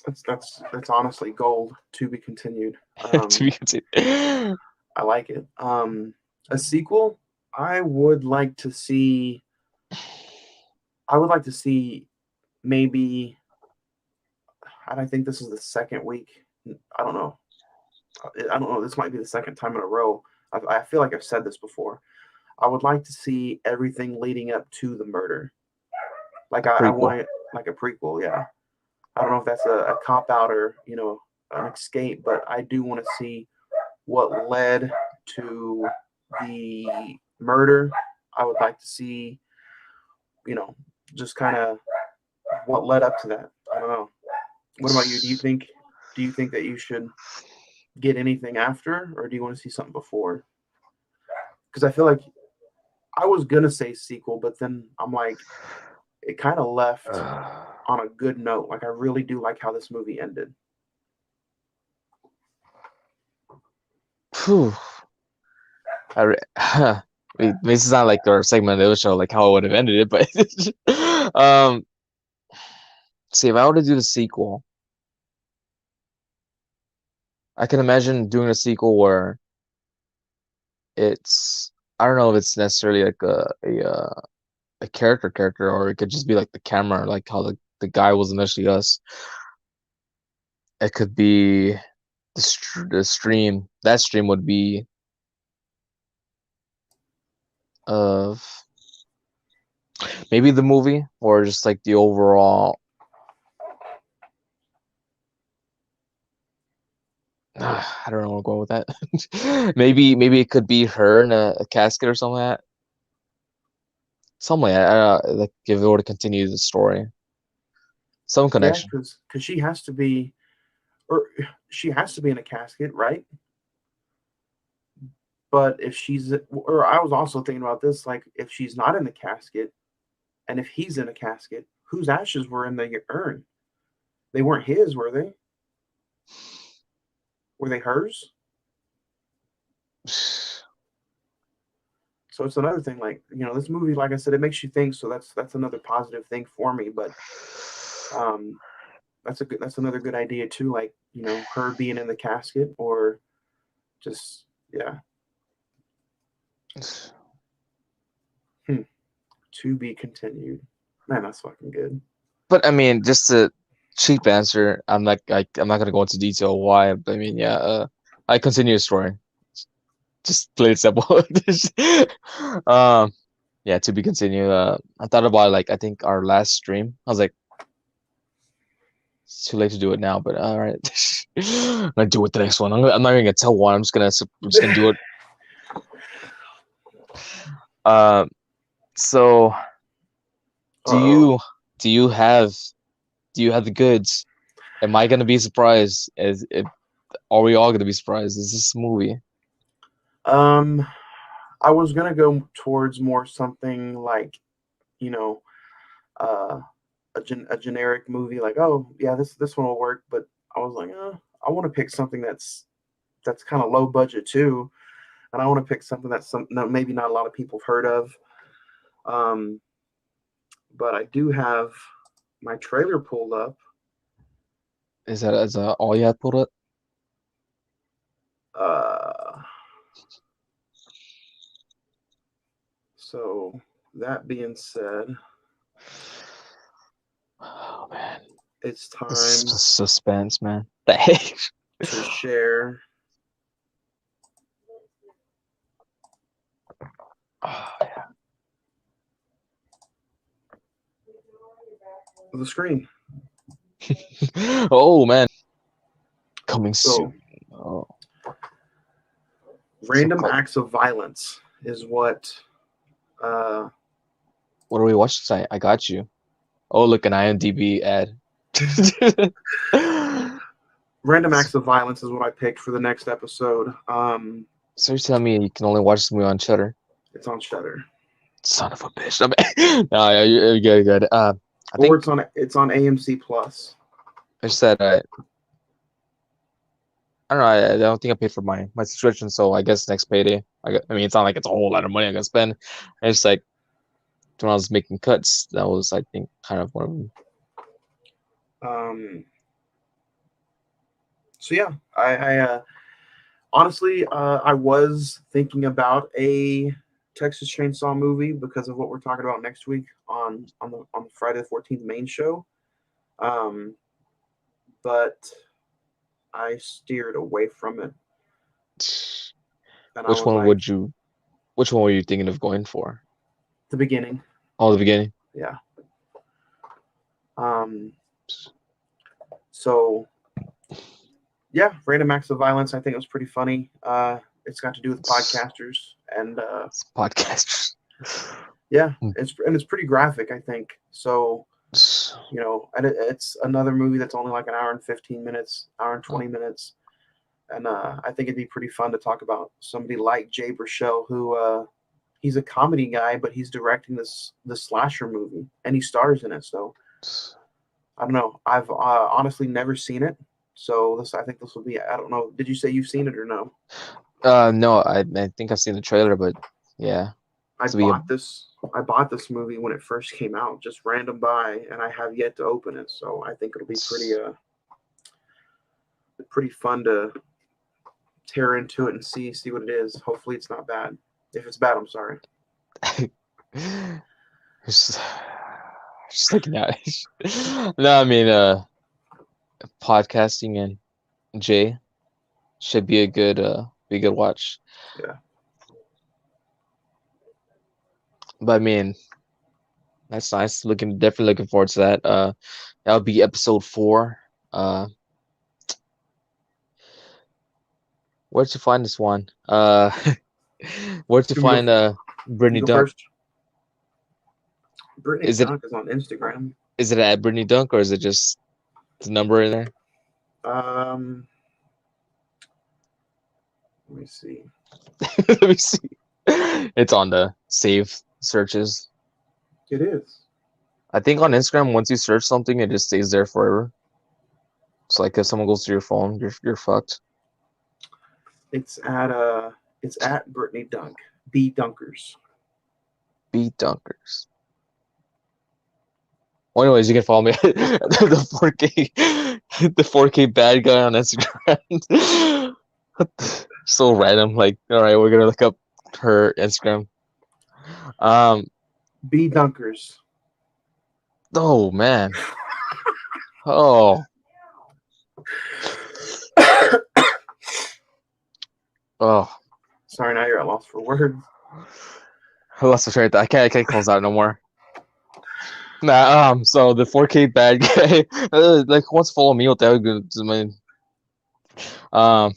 That's honestly gold to be continued. To be continued. I like it. A sequel, I would like to see. I would like to see maybe. And I think this is the second week. I don't know. I don't know. This might be the second time in a row. I feel like I've said this before. I would like to see everything leading up to the murder. Like A I prequel. want it like a prequel. Yeah, I don't know if that's a cop out or an escape, but I do want to see what led to the murder. I would like to see you know just kind of what led up to that. I don't know. What about you? Do you think that you should get anything after, or do you want to see something before? Because I feel like I was gonna say sequel, but then I'm like, it kind of left on a good note. Like I really do like how this movie ended. Phew. I re- this is not like our segment of the show, like how I would have ended it, but um, see if I were to do the sequel, I can imagine doing a sequel where it's I don't know if it's necessarily like a character, or it could just be like the camera, like how the guy was initially us. It could be the stream. That stream would be of maybe the movie or just like the overall. I don't know where I'm going with that. Maybe it could be her in a casket or something like that. Something like that. Like if it were to continue the story, some Yeah, connection. because or she has to be in a casket, right? But if she's, or I was also thinking about this, like if she's not in the casket, and if he's in a casket, whose ashes were in the urn? They weren't his, were they? Were they hers? So it's another thing. Like this movie, like I said, it makes you think. So that's another positive thing for me. But um, that's another good idea too. Like her being in the casket, or just yeah, hmm, to be continued. Man, that's fucking good. But I mean, just a cheap answer. I'm not gonna go into detail why. But I mean, yeah. I continue the story. Just plain simple. um, yeah. To be continued. I thought about like I think our last stream. I was like, it's too late to do it now. But all right, I'm gonna do it the next one. I'm not even gonna tell one. I'm just gonna do it. Um. So Uh do oh. you do you have do you have the goods? Am I gonna be surprised? Are we all gonna be surprised? Is this movie? Um, I was gonna go towards more something like you know, uh, a generic movie. Like, oh yeah, this one will work. But I was like, I want to pick something that's kind of low budget too, and I want to pick something that's maybe not a lot of people have heard of. Um, but I do have my trailer pulled up. Is that all you had pulled up? Uh, so that being said, Oh man, it's this time is suspense, man. The heck? to share Oh, the screen. yeah. Oh man, coming So, soon. Oh, so random acts of violence is uh, what are we watching tonight? I got you. Oh, look, an IMDb ad. random So, acts of violence is what I picked for the next episode. so you're telling me you can only watch this movie on Shutter? It's on Shutter, Son of a bitch. I mean, no, yeah, you're good, good. I or think it's on AMC Plus. I said I don't know. I don't think I paid for my subscription, so I guess next payday. I mean, it's not like it's a whole lot of money I can spend. I just like when I was making cuts, that was I think kind of one of them. Um, so yeah, I honestly I was thinking about a Texas Chainsaw movie because of what we're talking about next week on the Friday the 14th main show. Um, but I steered away from it, and I Which was one like, would you? Which one were you thinking of going for? The beginning. Oh, the beginning. Yeah. Um. So yeah, random acts of violence. I think it was pretty funny. It's got to do with It's, podcasters, and it's podcasters. yeah, it's pretty graphic. I think so. It's- And it's another movie that's only like an hour and 15 minutes, hour and 20 minutes, and I think it'd be pretty fun to talk about somebody like Jay Baruchel, who he's a comedy guy, but he's directing this slasher movie, and he stars in it. So I don't know. I've honestly never seen it, so I think this will be. I don't know. Did you say you've seen it or no? No, I think I've seen the trailer, but yeah, I to be a bought this. I bought this movie when it first came out, just random buy, and I have yet to open it. So I think it'll be pretty fun to tear into it and see what it is. Hopefully, it's not bad. If it's bad, I'm sorry. just, just looking at it. No, I mean, podcasting and Jay should be a good watch. Yeah, But I mean, that's nice. Definitely looking forward to that. That'll be episode 4. Uh, where'd you find this one? Where'd you you want me to find go? You Brittany go Dunk? first. Brittany Is it Dunk is on Instagram. is it at Brittany Dunk or is it just the number in there? Um, Let me see. Let me see. It's on the save searches. It is. I think on Instagram, once you search something, it just stays there forever. It's like if someone goes to your phone, you're fucked. It's at Brittany Dunk. B Dunkers. Beat Dunkers. Well, anyways, you can follow me the 4K the 4K bad guy on Instagram. So random. Like, all right, we're gonna look up her Instagram. Um. B Dunkers. Oh man. Oh. Oh. Sorry, now you're at loss for words. I lost the train of thought. I can't close out no more. Nah. So the 4K bad guy. Like, once follow me with that. I mean, um.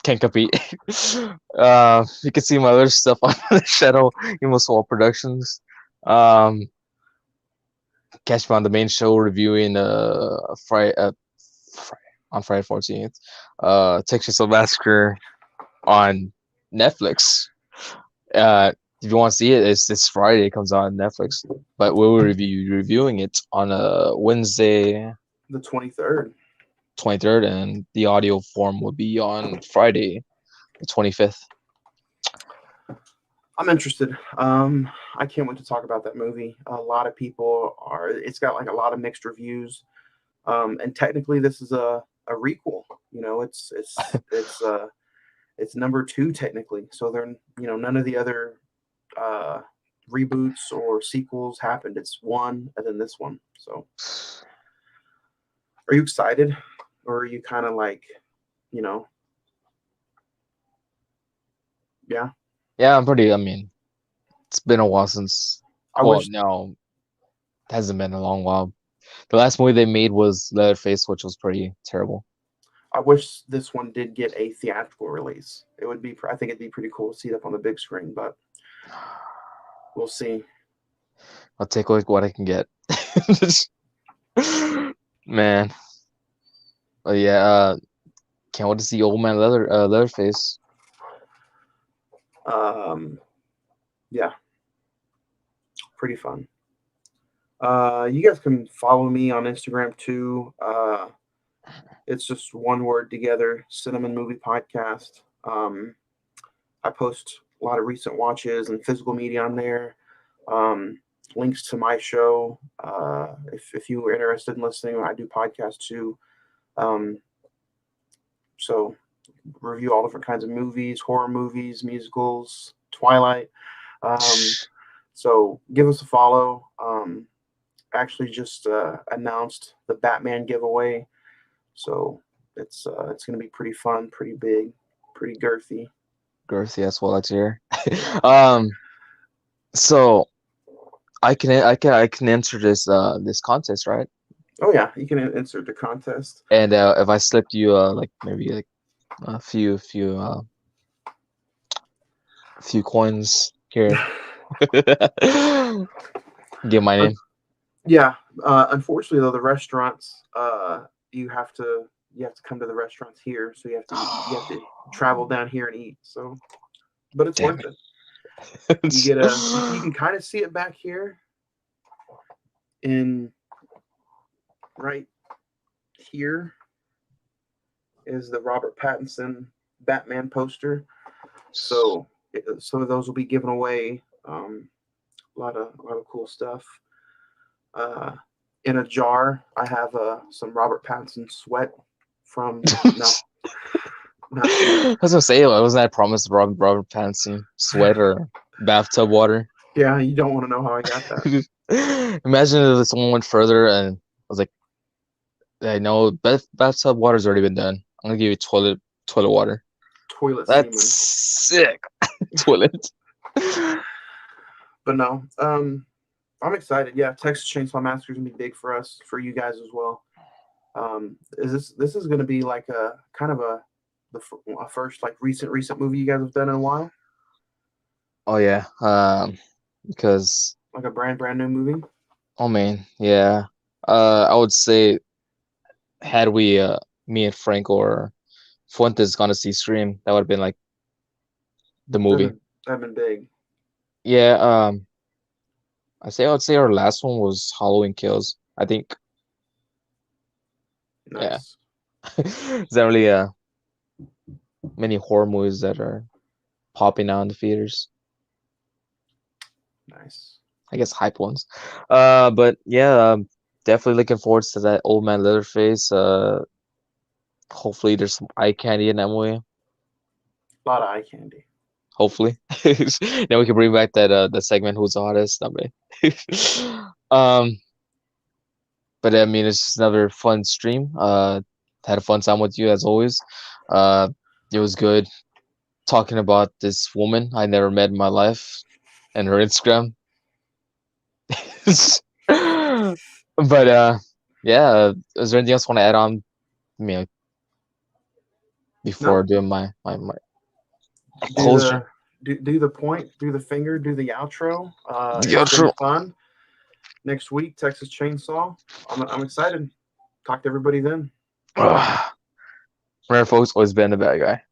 Can't compete. You can see my other stuff on the Shadow Emo Soul Productions. Um, catch me on the main show reviewing Friday on Friday 14th. Texas Massacre on Netflix. If you want to see it, it's this Friday. It comes out on Netflix. But we'll reviewing it on Wednesday The 23rd. 23rd, and the audio form will be on Friday the 25th. I'm interested. I can't wait to talk about that movie. A lot of people are. It's got like a lot of mixed reviews. And technically, this is a requel. It's number two technically. So they're none of the other uh, reboots or sequels happened. It's one and then this one. So, are you excited, or are you kind of like, you know, yeah? Yeah, I'm pretty. I mean, it's been a while since. I Well, wish no, it hasn't been a long while. The last movie they made was Leatherface, which was pretty terrible. I wish this one did get a theatrical release. It would be. I think it'd be pretty cool to see it up on the big screen, but we'll see. I'll take like what I can get. Man, but yeah, can't wait to see Old Man Leatherface. Um, yeah, pretty fun. You guys can follow me on Instagram too. It's just one word together, Cinnamon Movie Podcast. I post a lot of recent watches and physical media on there. Um, Links to my show. If you were interested in listening, I do podcasts too. Um, so review all different kinds of movies, horror movies, musicals, Twilight. Um, so give us a follow. Actually, just announced the Batman giveaway, so it's going to be pretty fun, pretty big, pretty girthy. girthy as well. That's here. um, so I can answer this contest, right? Oh yeah, you can insert the contest. And if I slipped you like maybe like a few coins here, give my Un- name. yeah, unfortunately though, the restaurants you have to you have to come to the restaurants here, so you have to travel down here and eat. So, but it's Damn worth it. You it. get you can kind of see it back here in right here is the Robert Pattinson Batman poster. So some of those will be given away. A lot of cool stuff. Uh, in a jar, I have some Robert Pattinson sweat from no, not I was gonna say, wasn't that promised Robert Pattinson sweat or bathtub water? yeah. You don't want to know how I got that Imagine if someone went further and was like, I know bathtub water's already been done. I'm gonna give you toilet water. toilet That's semen. sick. Toilet. But no, I'm excited. Yeah, Texas Chainsaw Massacre is gonna be big for us, for you guys as well. Is this is gonna be like a kind of a first like recent movie you guys have done in a while, Oh yeah. Because like a brand new movie. oh man, yeah. I would say had we me and Frank or Fuentes gone to see Scream, that would have been like the movie. That'd been big. Yeah. I would say our last one was Halloween Kills. I think. Yeah. Nice, There's not really many horror movies that are popping out in the theaters. nice. I guess hype ones. But yeah, definitely looking forward to that Old Man Leatherface. Hopefully there's some eye candy in that movie. A lot of eye candy. Hopefully. Then we can bring back that segment who's the hottest. No, um, but I mean it's just another fun stream. Had a fun time with you as always. Uh, it was good talking about this woman I never met in my life and her Instagram. But yeah, is there anything else you want to add on? I mean, before No, doing my do closure? do the point, do the finger, do the outro. The It's been outro. fun. Next week, Texas Chainsaw. I'm excited. Talk to everybody then. Remember, folks, always been the bad guy.